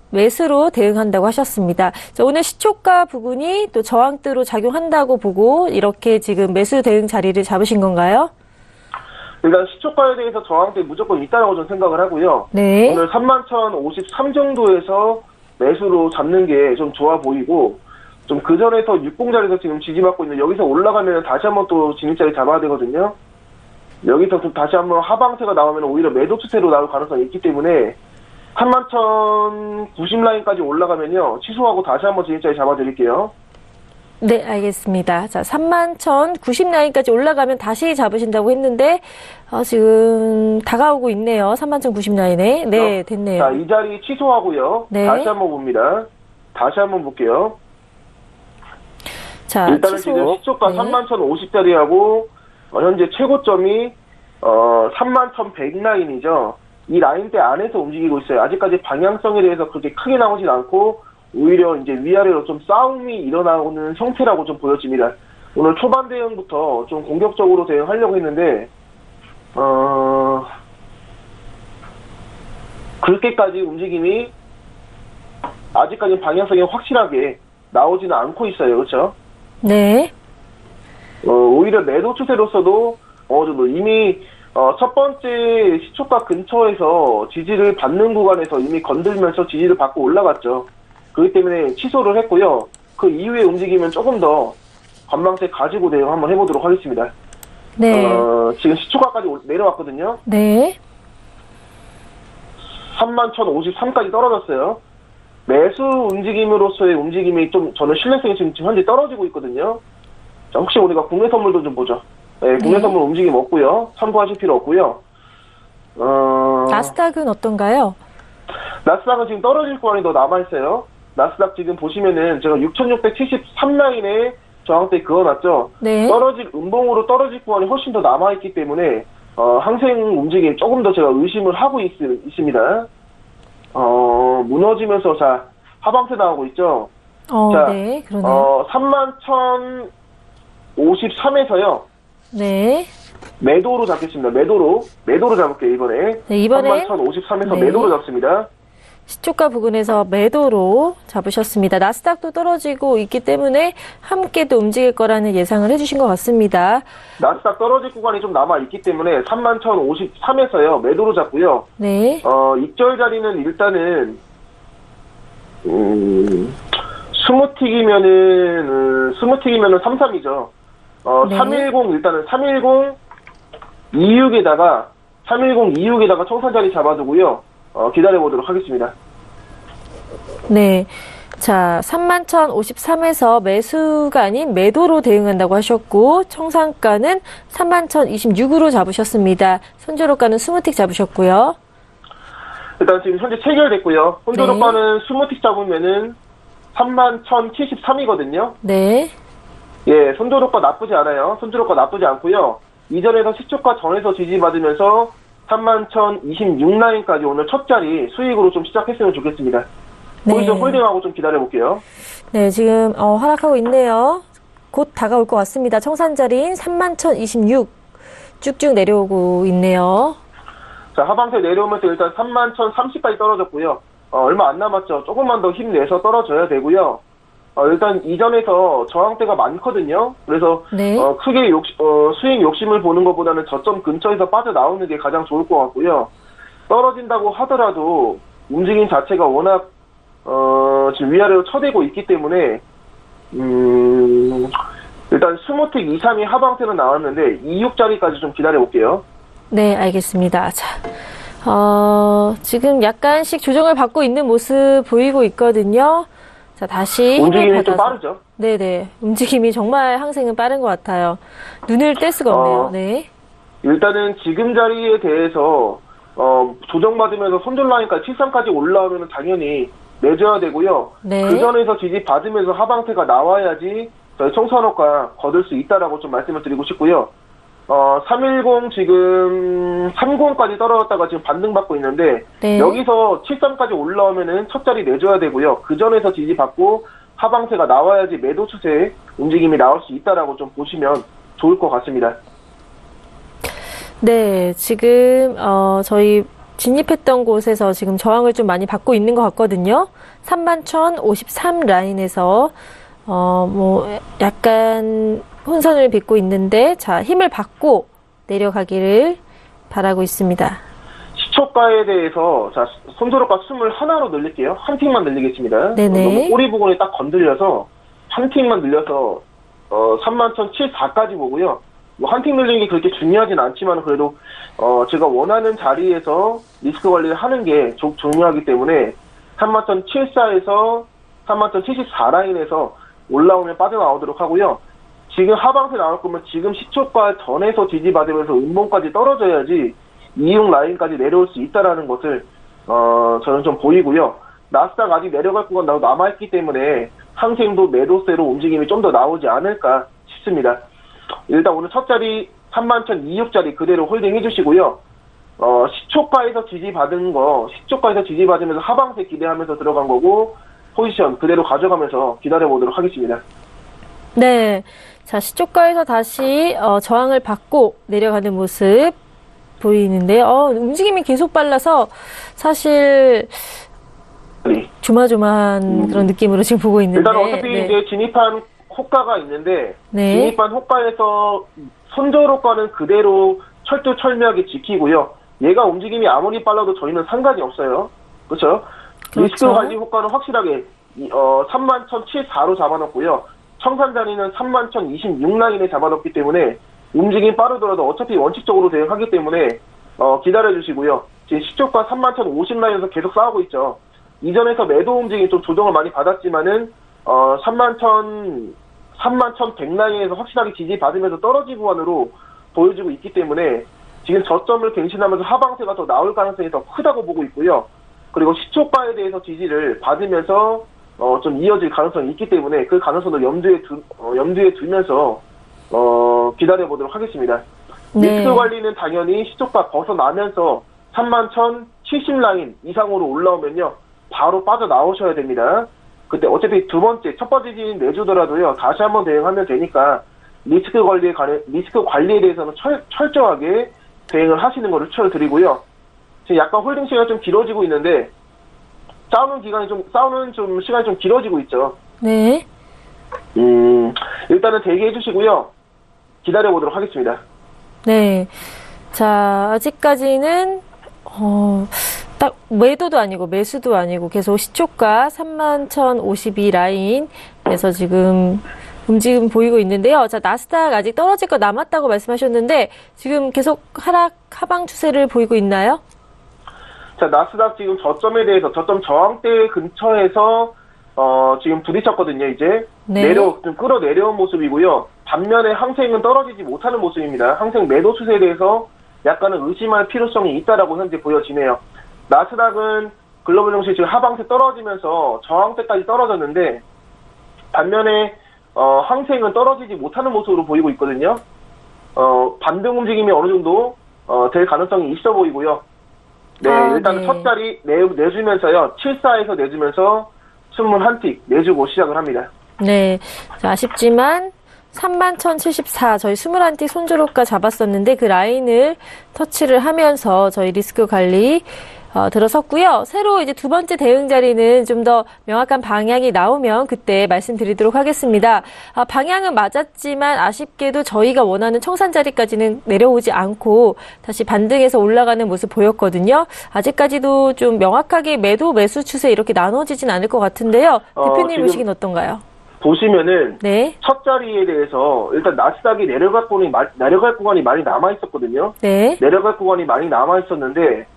매수로 대응한다고 하셨습니다. 자, 오늘 시초가 부근이 또 저항대로 작용한다고 보고 이렇게 지금 매수 대응 자리를 잡으신 건가요? 일단 시초가에 대해서 저항대 무조건 있다고 저는 생각을 하고요. 네. 오늘 31,053 정도에서 매수로 잡는 게 좀 좋아 보이고, 좀 그 전에서 60자리에서 지금 지지받고 있는, 여기서 올라가면 다시 한번 또 진입자리 잡아야 되거든요. 여기서 좀 다시 한번 하방세가 나오면 오히려 매도 추세로 나올 가능성이 있기 때문에 31,090 라인까지 올라가면요, 취소하고 다시 한번 진입자리 잡아드릴게요. 네, 알겠습니다. 자, 31,090 라인까지 올라가면 다시 잡으신다고 했는데 지금 다가오고 있네요. 31,090 라인에. 네, 됐네요. 자, 이 자리 취소하고요. 네. 다시 한번 봅니다. 다시 한번 볼게요. 자, 일단은 취소. 지금 시초가 네. 31,050짜리하고 현재 최고점이 31,100 라인이죠. 이 라인대 안에서 움직이고 있어요. 아직까지 방향성에 대해서 그렇게 크게 나오진 않고 오히려 이제 위아래로 좀 싸움이 일어나는 형태라고 좀 보여집니다. 오늘 초반 대응부터 좀 공격적으로 대응하려고 했는데 그렇게까지 움직임이 아직까지 방향성이 확실하게 나오지는 않고 있어요. 그렇죠? 네. 오히려 매도 추세로서도 어느 정도 이미 첫 번째 시초가 근처에서 지지를 받는 구간에서 이미 건들면서 지지를 받고 올라갔죠. 그렇기 때문에 취소를 했고요. 그 이후에 움직이면 조금 더 관망세 가지고 대응 한번 해보도록 하겠습니다. 네. 지금 시초가까지 내려왔거든요. 네. 31,053까지 떨어졌어요. 매수 움직임으로서의 움직임이 좀 저는 신뢰성이 지금 현재 떨어지고 있거든요. 자, 혹시 우리가 국내 선물도 좀 보죠. 네, 국내 선물 움직임 없고요. 참고하실 필요 없고요. 나스닥은 어떤가요? 나스닥은 지금 떨어질 구간이 더 남아있어요. 나스닥 지금 보시면은 제가 6,673 라인에 저항대 그어놨죠. 네. 음봉으로 떨어질 구간이 훨씬 더 남아있기 때문에 항생 움직임 조금 더 제가 의심을 하고 있습니다. 무너지면서 자 하방세 나오고 있죠. 자, 네, 그러네요. 31,053에서요. 네. 매도로 잡겠습니다. 매도로 잡을게요, 이번에. 네, 이번엔 31,053에서 네. 매도로 잡습니다. 시초가 부근에서 매도로 잡으셨습니다. 나스닥도 떨어지고 있기 때문에 함께 또 움직일 거라는 예상을 해주신 것 같습니다. 나스닥 떨어질 구간이 좀 남아있기 때문에 31,053에서요, 매도로 잡고요. 네. 입절 자리는 일단은, 20틱이면은 33이죠. 네. 310, 일단은 310, 26에다가 청산 자리 잡아두고요. 기다려보도록 하겠습니다. 네. 자, 31,053에서 매수가 아닌 매도로 대응한다고 하셨고, 청산가는 31,026으로 잡으셨습니다. 손절호가는 20틱 잡으셨고요. 일단 지금 현재 체결됐고요. 손절호가는 20틱 잡으면은 31,073이거든요. 네. 예, 손절호가 나쁘지 않아요. 손절호가 나쁘지 않고요. 이전에서 시초가 전에서 지지받으면서 31,026 라인까지 오늘 첫 자리 수익으로 좀 시작했으면 좋겠습니다. 거기서 홀딩하고 좀 기다려볼게요. 네, 지금 하락하고 있네요. 곧 다가올 것 같습니다. 청산자리인 31,026 쭉쭉 내려오고 있네요. 자, 하방세 내려오면서 일단 31,030까지 떨어졌고요. 얼마 안 남았죠. 조금만 더 힘내서 떨어져야 되고요. 일단 이전에서 저항대가 많거든요. 그래서 네. 크게 수익 욕심을 보는 것보다는 저점 근처에서 빠져나오는 게 가장 좋을 것 같고요. 떨어진다고 하더라도 움직임 자체가 워낙 지금 위아래로 쳐대고 있기 때문에 일단 일단 20틱 2, 3이 하방세는 나왔는데 2, 6자리까지 좀 기다려볼게요. 네, 알겠습니다. 자, 지금 약간씩 조정을 받고 있는 모습 보이고 있거든요. 자, 다시 움직임이 좀 빠르죠? 네네. 움직임이 정말 항생은 빠른 것 같아요. 눈을 뗄 수가 없네요. 네. 일단은 지금 자리에 대해서 조정받으면서 손절 라인까지 73까지 올라오면 당연히 내줘야 되고요. 네. 그 전에서 지지 받으면서 하방세가 나와야지 저희 청산호가 거둘 수 있다라고 좀 말씀을 드리고 싶고요. 310 지금 30까지 떨어졌다가 지금 반등받고 있는데 네. 여기서 73까지 올라오면은 첫 자리 내줘야 되고요. 그 전에서 지지받고 하방세가 나와야지 매도 추세 움직임이 나올 수 있다라고 좀 보시면 좋을 것 같습니다. 네, 지금 저희 진입했던 곳에서 지금 저항을 좀 많이 받고 있는 것 같거든요. 31,053 라인에서 뭐 약간 혼선을 빚고 있는데 자, 힘을 받고 내려가기를 바라고 있습니다. 시초가에 대해서 자, 손절가 21로 늘릴게요. 한 틱만 늘리겠습니다. 네네. 너무 꼬리 부분이 딱 건드려서 한 틱만 늘려서 31,074까지 보고요. 뭐 한 틱 늘리는 게 그렇게 중요하진 않지만 그래도 제가 원하는 자리에서 리스크 관리를 하는 게 중요하기 때문에 31,074에서 31,074 라인에서 올라오면 빠져나오도록 하고요. 지금 하방세 나올 거면 지금 시초가 전에서 지지받으면서 음봉까지 떨어져야지 이용 라인까지 내려올 수 있다라는 것을 저는 좀 보이고요. 나스닥 아직 내려갈 구간 남아있기 때문에 항생도 매도세로 움직임이 좀 더 나오지 않을까 싶습니다. 일단 오늘 첫 자리 31,026자리 그대로 홀딩 해주시고요. 시초가에서 지지받으면서 하방세 기대하면서 들어간 거고 포지션 그대로 가져가면서 기다려보도록 하겠습니다. 네. 자, 시초가에서 다시 저항을 받고 내려가는 모습 보이는데요. 움직임이 계속 빨라서 사실 조마조마한 그런 느낌으로 지금 보고 있는데 일단 어차피 네. 이제 진입한 호가가 있는데 네. 진입한 호가에서 손절 호가는 그대로 철두철미하게 지키고요. 얘가 움직임이 아무리 빨라도 저희는 상관이 없어요. 그렇죠? 리스크 관리 호가는 확실하게 31,074로 잡아놓고요. 청산 자리는 31,026 라인에 잡아놓기 때문에 움직임이 빠르더라도 어차피 원칙적으로 대응하기 때문에 기다려주시고요. 지금 시초가 31,050 라인에서 계속 싸우고 있죠. 이전에서 매도 움직임이 좀 조정을 많이 받았지만은 31,100 라인에서 확실하게 지지받으면서 떨어진 구간으로 보여지고 있기 때문에 지금 저점을 갱신하면서 하방세가 더 나올 가능성이 더 크다고 보고 있고요. 그리고 시초가에 대해서 지지를 받으면서 좀 이어질 가능성이 있기 때문에 그 가능성을 염두에 두면서 기다려보도록 하겠습니다. 네. 리스크 관리는 당연히 시초가 벗어나면서 31,070 라인 이상으로 올라오면요. 바로 빠져나오셔야 됩니다. 그때 어차피 첫 번째 지진 내주더라도요. 다시 한번 대응하면 되니까 리스크 관리에 대해서는 철저하게 대응을 하시는 것을 추천드리고요. 지금 약간 홀딩 시간이 좀 길어지고 있는데 싸우는 시간이 좀 길어지고 있죠. 네. 일단은 대기해 주시고요. 기다려보도록 하겠습니다. 네. 자, 아직까지는 딱 매도도 아니고 매수도 아니고 계속 시초가 31,052 라인에서 지금 움직임 보이고 있는데요. 자, 나스닥 아직 떨어질 거 남았다고 말씀하셨는데 지금 계속 하방 추세를 보이고 있나요? 자, 나스닥 지금 저점에 대해서 저점 저항대 근처에서 지금 부딪혔거든요. 이제 네. 좀 끌어내려온 모습이고요. 반면에 항생은 떨어지지 못하는 모습입니다. 항생 매도 추세에 대해서 약간은 의심할 필요성이 있다라고 현재 보여지네요. 나스닥은 글로벌 증시 지금 하방세 떨어지면서 저항대까지 떨어졌는데 반면에 항생은 떨어지지 못하는 모습으로 보이고 있거든요. 반등 움직임이 어느 정도 될 가능성이 있어 보이고요. 네, 일단 네. 첫 자리 내주면서요. 74에서 내주면서 21틱 내주고 시작을 합니다. 네. 자, 아쉽지만 31,074 저희 21틱 손절호가 잡았었는데 그 라인을 터치를 하면서 저희 리스크 관리 들어섰고요. 새로 이제 두 번째 대응 자리는 좀 더 명확한 방향이 나오면 그때 말씀드리도록 하겠습니다. 방향은 맞았지만 아쉽게도 저희가 원하는 청산 자리까지는 내려오지 않고 다시 반등해서 올라가는 모습 보였거든요. 아직까지도 좀 명확하게 매도 매수 추세 이렇게 나눠지진 않을 것 같은데요. 대표님 보시기는 어떤가요? 보시면은 네. 첫 자리에 대해서 일단 나스닥이 내려갈 구간이 많이 남아 있었거든요. 네. 내려갈 구간이 많이 남아 있었는데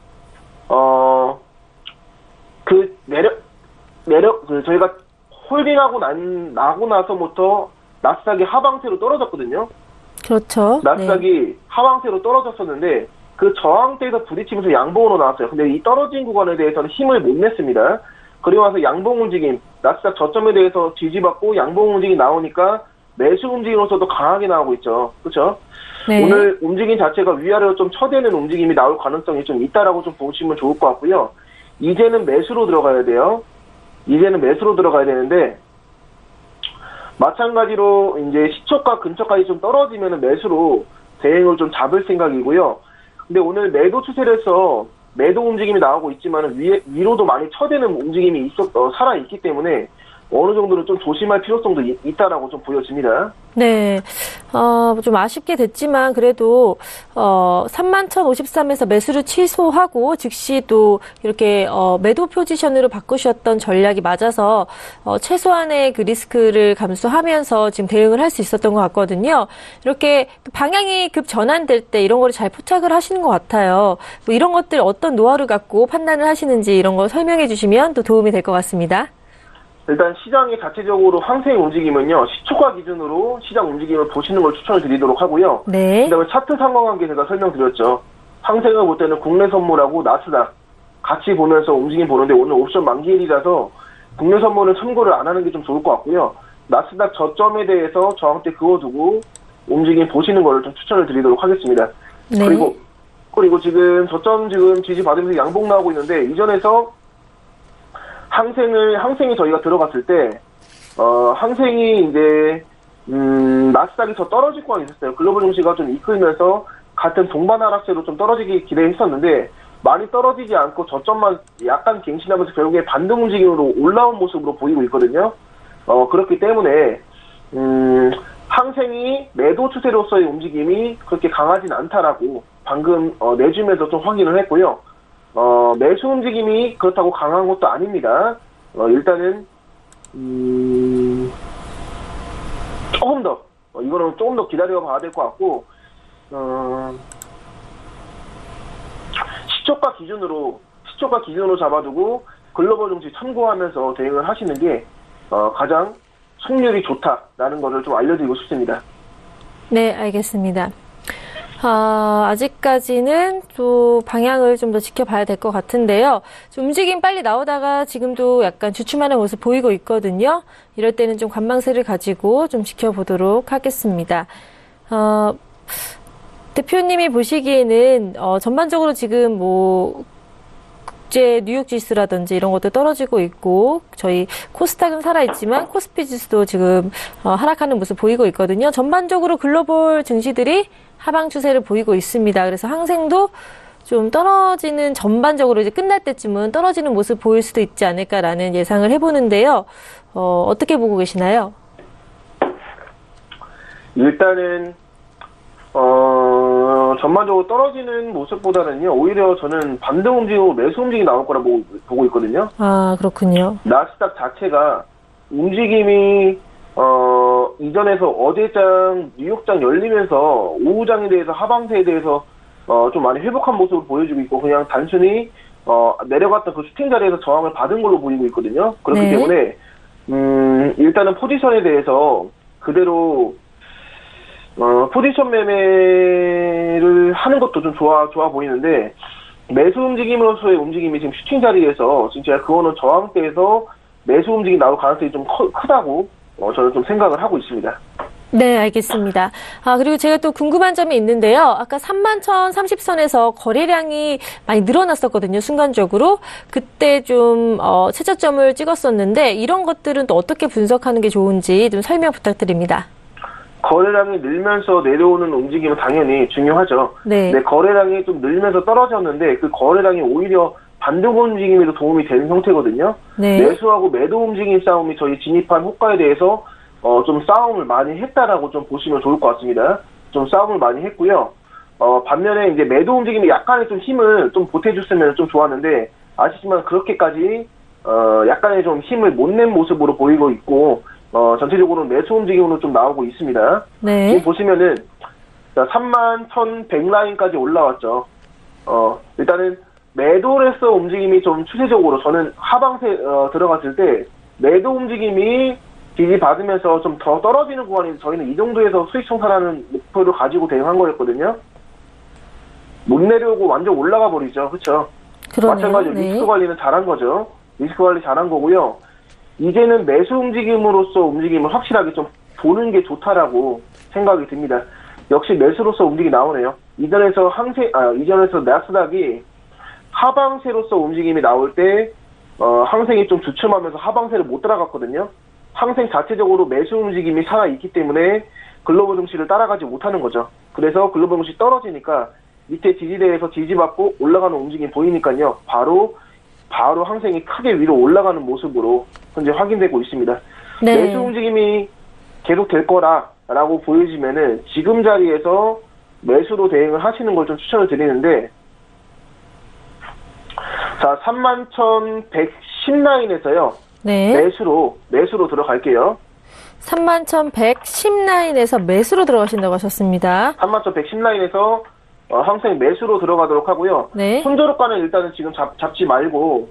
저희가 홀딩하고 나고 나서부터 나스닥이 하방세로 떨어졌거든요. 그렇죠. 나스닥이 하방세로 떨어졌었는데 그 저항대에서 부딪히면서 양봉으로 나왔어요. 근데 이 떨어진 구간에 대해서는 힘을 못 냈습니다. 그리고 나서 양봉 움직임, 나스닥 저점에 대해서 뒤집었고 양봉 움직임이 나오니까 매수 움직임으로서도 강하게 나오고 있죠. 그렇죠? 네. 오늘 움직임 자체가 위아래로 좀 쳐대는 움직임이 나올 가능성이 좀 있다라고 좀 보시면 좋을 것 같고요. 이제는 매수로 들어가야 돼요. 이제는 매수로 들어가야 되는데 마찬가지로 이제 시초가 근처까지 좀 떨어지면 매수로 대응을 좀 잡을 생각이고요. 근데 오늘 매도 추세를 해서 매도 움직임이 나오고 있지만 위로도 많이 쳐대는 움직임이 살아있기 때문에 어느 정도는 좀 조심할 필요성도 있다라고 좀 보여집니다. 네. 좀 아쉽게 됐지만 그래도 31,053에서 매수를 취소하고 즉시 또 이렇게 매도 포지션으로 바꾸셨던 전략이 맞아서 최소한의 그 리스크를 감수하면서 지금 대응을 할 수 있었던 것 같거든요. 이렇게 방향이 급 전환될 때 이런 거를 잘 포착을 하시는 것 같아요. 뭐 이런 것들 어떤 노하우를 갖고 판단을 하시는지 이런 거 설명해 주시면 또 도움이 될 것 같습니다. 일단 시장의 자체적으로 항생 움직임은요. 시초가 기준으로 시장 움직임을 보시는 걸 추천을 드리도록 하고요. 네. 그다음에 차트 상관관계 제가 설명드렸죠. 항생을 볼 때는 국내 선물하고 나스닥 같이 보면서 움직임 보는데 오늘 옵션 만기일이라서 국내 선물은 참고를 안 하는 게 좀 좋을 것 같고요. 나스닥 저점에 대해서 저항대 그어두고 움직임 보시는 거를 좀 추천을 드리도록 하겠습니다. 네. 그리고 지금 저점 지지 받으면서 양봉 나오고 있는데 이전에서 항생이 저희가 들어갔을 때, 항생이 이제, 나스닥이 더 떨어질 거가 있었어요. 글로벌 증시가 좀 이끌면서 같은 동반 하락세로 좀 떨어지기 기대했었는데, 많이 떨어지지 않고 저점만 약간 갱신하면서 결국에 반등 움직임으로 올라온 모습으로 보이고 있거든요. 그렇기 때문에, 항생이 매도 추세로서의 움직임이 그렇게 강하진 않다라고 방금, 내주면서 좀 확인을 했고요. 매수 움직임이 그렇다고 강한 것도 아닙니다. 일단은, 조금 더, 이거는 조금 더 기다려 봐야 될 것 같고, 시초가 기준으로 잡아두고 글로벌 증시 참고하면서 대응을 하시는 게, 가장 승률이 좋다라는 것을 좀 알려드리고 싶습니다. 네, 알겠습니다. 아직까지는 또 방향을 좀 더 지켜봐야 될 것 같은데요. 좀 움직임 빨리 나오다가 지금도 약간 주춤하는 모습 보이고 있거든요. 이럴 때는 좀 관망세를 가지고 좀 지켜보도록 하겠습니다. 대표님이 보시기에는 전반적으로 지금 뭐 국제 뉴욕 지수라든지 이런 것도 떨어지고 있고 저희 코스닥은 살아있지만 코스피 지수도 지금 하락하는 모습 보이고 있거든요. 전반적으로 글로벌 증시들이 하방 추세를 보이고 있습니다. 그래서 항생도 좀 떨어지는 전반적으로 이제 끝날 때쯤은 떨어지는 모습 보일 수도 있지 않을까라는 예상을 해보는데요. 어떻게 보고 계시나요? 일단은 전반적으로 떨어지는 모습보다는요, 오히려 저는 반등 움직이고 매수 움직임이 나올 거라 보고 있거든요. 아, 그렇군요. 나스닥 자체가 움직임이 이전에서 어제장 뉴욕장 열리면서 오후장에 대해서 하방세에 대해서 좀 많이 회복한 모습을 보여주고 있고 그냥 단순히 내려갔던 그 슈팅 자리에서 저항을 받은 걸로 보이고 있거든요. 그렇기 네. 때문에 일단은 포지션에 대해서 그대로 포지션 매매를 하는 것도 좀 좋아 보이는데 매수 움직임으로서의 움직임이 지금 슈팅 자리에서 진짜 그거는 저항대에서 매수 움직임이 나올 가능성이 좀 크다고 저는 좀 생각을 하고 있습니다. 네, 알겠습니다. 그리고 제가 또 궁금한 점이 있는데요. 아까 31,030선에서 거래량이 많이 늘어났었거든요, 순간적으로. 그때 좀, 최저점을 찍었었는데, 이런 것들은 또 어떻게 분석하는 게 좋은지 좀 설명 부탁드립니다. 거래량이 늘면서 내려오는 움직임은 당연히 중요하죠. 네. 네, 거래량이 좀 늘면서 떨어졌는데, 그 거래량이 오히려 반등 움직임에도 도움이 되는 형태거든요. 네. 매수하고 매도 움직임 싸움이 저희 진입한 호가에 대해서 좀 싸움을 많이 했다라고 좀 보시면 좋을 것 같습니다. 좀 싸움을 많이 했고요. 반면에 이제 매도 움직임이 약간의 좀 힘을 좀 보태줬으면 좀 좋았는데 아시지만 그렇게까지 약간의 좀 힘을 못 낸 모습으로 보이고 있고 전체적으로 매수 움직임으로 좀 나오고 있습니다. 네. 지금 보시면은 31,100 라인까지 올라왔죠. 일단은 매도로서 움직임이 좀 추세적으로 저는 하방세 들어갔을 때 매도 움직임이 지지받으면서 좀 더 떨어지는 구간이 저희는 이 정도에서 수익 청산하는 목표를 가지고 대응한 거였거든요. 못 내려오고 완전 올라가 버리죠. 그렇죠? 마찬가지로 네. 리스크 관리는 잘한 거죠. 리스크 관리 잘한 거고요. 이제는 매수 움직임으로서 움직임을 확실하게 좀 보는 게 좋다라고 생각이 듭니다. 역시 매수로서 움직임이 나오네요. 이전에서 나스닥이 하방세로서 움직임이 나올 때 항생이 좀 주춤하면서 하방세를 못 따라갔거든요. 항생 자체적으로 매수 움직임이 살아있기 때문에 글로벌 증시를 따라가지 못하는 거죠. 그래서 글로벌 증시 떨어지니까 밑에 지지대에서 지지받고 올라가는 움직임이 보이니까요. 바로 항생이 크게 위로 올라가는 모습으로 현재 확인되고 있습니다. 네. 매수 움직임이 계속 될 거라고 보여지면은 지금 자리에서 매수로 대응을 하시는 걸 좀 추천을 드리는데, 자, 31,110 라인에서요. 네. 매수로 들어갈게요. 31,110 라인에서 매수로 들어가신다고 하셨습니다. 31,110 라인에서 항생 매수로 들어가도록 하고요. 네. 손저로가는 일단은 지금 잡지 말고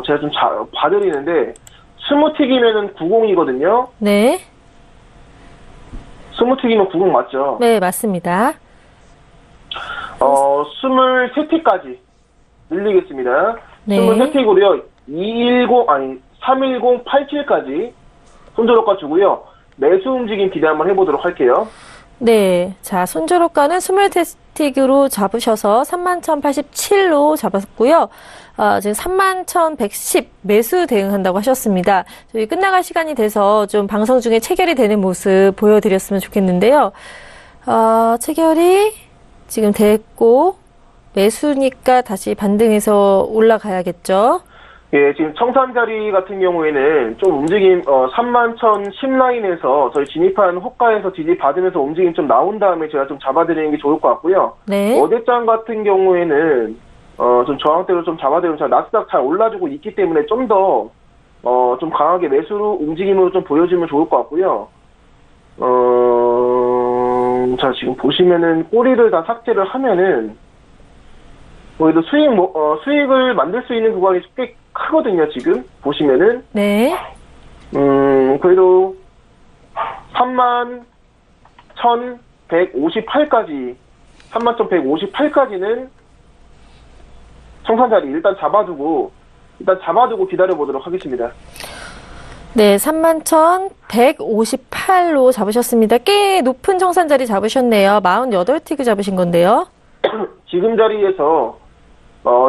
제가 좀 봐드리는데 스무틱이면은 90이거든요. 네. 스무틱이면 90 맞죠? 네, 맞습니다. 23티까지 늘리겠습니다. 네. 23티고요. 31087까지 손저로가 주고요. 매수 움직임 기대 한번 해보도록 할게요. 네. 자, 손저로가는 20테스틱으로 잡으셔서 31,087로 잡았고요. 지금 31,110 매수 대응한다고 하셨습니다. 저희 끝나갈 시간이 돼서 좀 방송 중에 체결이 되는 모습 보여드렸으면 좋겠는데요. 체결이 지금 됐고, 매수니까 다시 반등해서 올라가야겠죠. 예, 지금 청산 자리 같은 경우에는 좀 움직임, 31,010 라인에서 저희 진입한 호가에서 지지 받으면서 움직임 좀 나온 다음에 제가 좀 잡아드리는 게 좋을 것 같고요. 네. 어제장 같은 경우에는, 좀 저항대로 좀 잡아드리면 제가 나스닥 잘 올라주고 있기 때문에 좀 더, 좀 강하게 매수로 움직임으로 좀 보여주면 좋을 것 같고요. 자, 지금 보시면은 꼬리를 다 삭제를 하면은, 그래도 수익을 만들 수 있는 구간이 꽤 크거든요, 지금. 보시면은. 네. 그래도 31,158까지는 청산 자리 일단 잡아두고 기다려보도록 하겠습니다. 네, 31,158로 잡으셨습니다. 꽤 높은 청산 자리 잡으셨네요. 48티그 잡으신 건데요. 지금 자리에서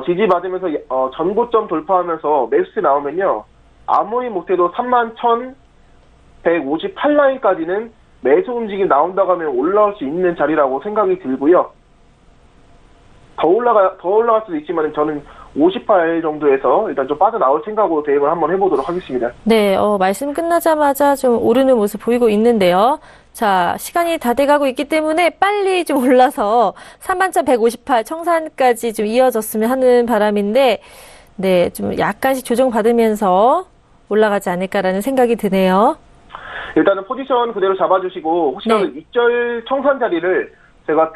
지지받으면서 전고점 돌파하면서 매수세 나오면요. 아무리 못해도 31,158 라인까지는 매수 움직임 나온다고 하면 올라올 수 있는 자리라고 생각이 들고요. 더 올라갈 수도 있지만 저는 58 정도에서 일단 좀 빠져나올 생각으로 대응을 한번 해보도록 하겠습니다. 네, 말씀 끝나자마자 좀 오르는 모습 보이고 있는데요. 자, 시간이 다 돼가고 있기 때문에 빨리 좀 올라서 31,158 청산까지 좀 이어졌으면 하는 바람인데, 네, 좀 약간씩 조정받으면서 올라가지 않을까라는 생각이 드네요. 일단은 포지션 그대로 잡아주시고, 혹시라도 네. 익절 청산 자리를 제가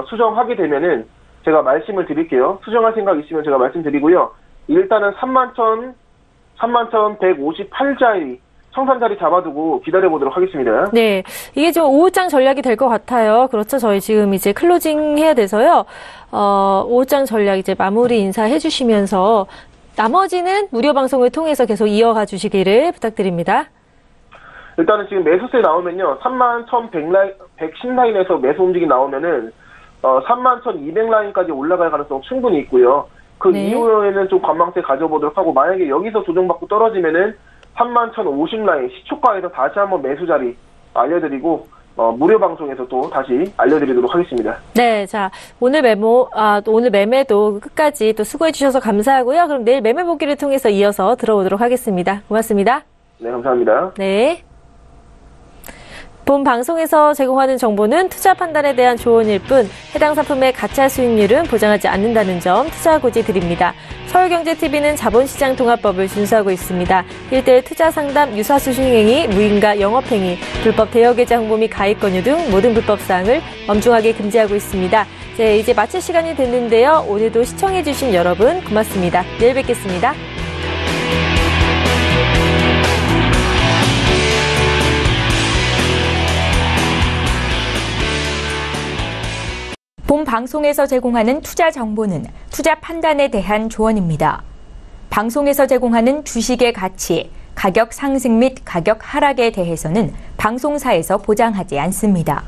수정하게 되면은 제가 말씀을 드릴게요. 수정할 생각 있으면 제가 말씀드리고요. 일단은 31,158 자리, 청산 자리 잡아두고 기다려보도록 하겠습니다. 네, 이게 좀 오후장 전략이 될 것 같아요. 그렇죠. 저희 지금 이제 클로징 해야 돼서요. 오후장 전략 이제 마무리 인사해 주시면서 나머지는 무료 방송을 통해서 계속 이어가 주시기를 부탁드립니다. 일단은 지금 매수세 나오면요. 31,110 라인에서 매수 움직임 나오면은 31,200 라인까지 올라갈 가능성 충분히 있고요. 그 네. 이후에는 좀 관망세 가져보도록 하고, 만약에 여기서 조정받고 떨어지면은 31,050 라인 시초가에서 다시 한번 매수 자리 알려드리고 무료 방송에서 또 다시 알려드리도록 하겠습니다. 네, 자, 오늘 매매도 끝까지 또 수고해 주셔서 감사하고요. 그럼 내일 매매 보기를 통해서 이어서 들어오도록 하겠습니다. 고맙습니다. 네, 감사합니다. 네. 본 방송에서 제공하는 정보는 투자 판단에 대한 조언일 뿐 해당 상품의 가짜 수익률은 보장하지 않는다는 점 투자 고지 드립니다. 서울경제TV는 자본시장통합법을 준수하고 있습니다. 1대1 투자 상담, 유사수신행위, 무인가 영업행위, 불법 대여계좌 홍보 및 가입 권유 등 모든 불법 사항을 엄중하게 금지하고 있습니다. 이제 마칠 시간이 됐는데요. 오늘도 시청해주신 여러분 고맙습니다. 내일 뵙겠습니다. 본 방송에서 제공하는 투자 정보는 투자 판단에 대한 조언입니다. 방송에서 제공하는 주식의 가치, 가격 상승 및 가격 하락에 대해서는 방송사에서 보장하지 않습니다.